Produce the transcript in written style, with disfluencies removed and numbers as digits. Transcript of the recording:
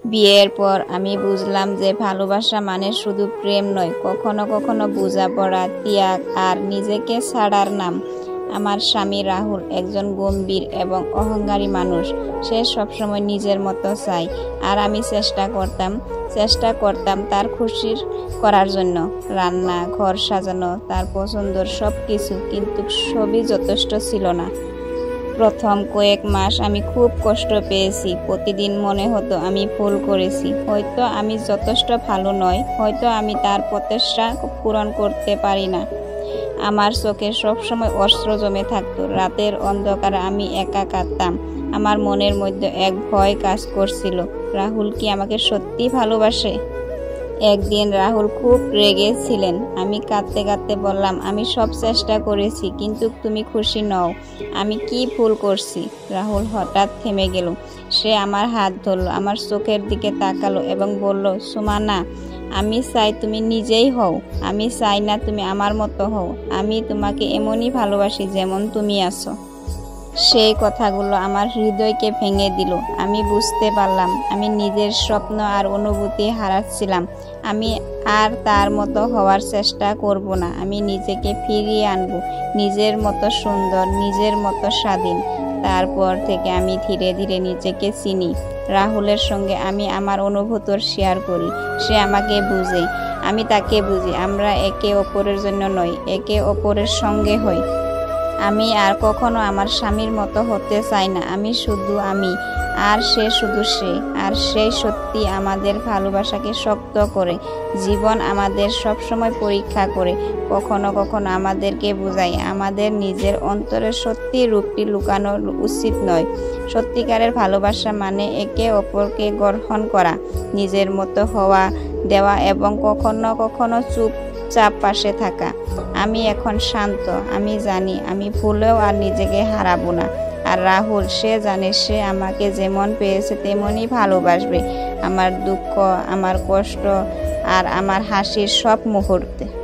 বিয়ের পর আমি বুঝলাম যে ভালোবাসা মানে শুধু প্রেম নয়, কখনো কখনো বোঝাপড়া, ত্যাগ আর নিজেকে ছাড়ার নাম। আমার স্বামী রাহুল একজন গম্ভীর এবং অহংকারী মানুষ। সে সবসময় নিজের মতো চায়, আর আমি চেষ্টা করতাম তার খুশি করার জন্য। রান্না, ঘর সাজানো, তার পছন্দের সব কিছু, কিন্তু সবই যথেষ্ট ছিল না। প্রথম কয়েক মাস আমি খুব কষ্ট পেয়েছি। প্রতিদিন মনে হতো আমি ভুল করেছি, হয়তো আমি যথেষ্ট ভালো নই, হয়তো আমি তার প্রত্যাশা পূরণ করতে পারি না। আমার চোখে সবসময় অশ্রু জমে থাকতো। রাতের অন্ধকারে আমি একা কাঁদতাম। আমার মনের মধ্যে এক ভয় কাজ করছিল, রাহুল কি আমাকে সত্যি ভালোবাসে? একদিন রাহুল খুব রেগেছিলেন। আমি কাঁদতে কাঁদতে বললাম, আমি সব চেষ্টা করেছি, কিন্তু তুমি খুশি নও। আমি কি ভুল করছি? রাহুল হঠাৎ থেমে গেল। সে আমার হাত ধরল, আমার চোখের দিকে তাকালো এবং বলল, সুমানা, আমি চাই তুমি নিজেই হও। আমি চাই না তুমি আমার মতো হও। আমি তোমাকে এমনই ভালোবাসি যেমন তুমি আছো। সেই কথাগুলো আমার হৃদয়কে ভেঙে দিল। আমি বুঝতে পারলাম আমি নিজের স্বপ্ন আর অনুভূতি হারাচ্ছিলাম। আমি আর তার মতো হওয়ার চেষ্টা করব না। আমি নিজেকে ফিরিয়ে আনব, নিজের মতো সুন্দর, নিজের মতো স্বাধীন। তারপর থেকে আমি ধীরে ধীরে নিজেকে চিনি। রাহুলের সঙ্গে আমি আমার অনুভূতি শেয়ার করি। সে আমাকে বুঝে, আমি তাকে বুঝি। আমরা একে অপরের জন্য নই, একে অপরের সঙ্গে হই। আমি আর কখনো আমার স্বামীর মতো হতে চাই না। আমি শুধু আমি, আর সে শুধু সে। আর সেই সত্যি আমাদের ভালোবাসাকে শক্ত করে। জীবন আমাদের সবসময় পরীক্ষা করে, কখনো কখনো আমাদেরকে বোঝায় আমাদের নিজের অন্তরের সত্যি রূপটি লুকানো উচিত নয়। সত্যিকারের ভালোবাসা মানে একে অপরকে গ্রহণ করা, নিজের মতো হওয়া দেওয়া এবং কখনো কখনো চুপচাপ পাশে থাকা। আমি এখন শান্ত। আমি জানি আমি ভুলেও আর নিজেকে হারাবো না। আর রাহুল, সে জানে সে আমাকে যেমন পেয়েছে তেমনই ভালোবাসবে। আমার দুঃখ, আমার কষ্ট আর আমার হাসির সব মুহূর্তে।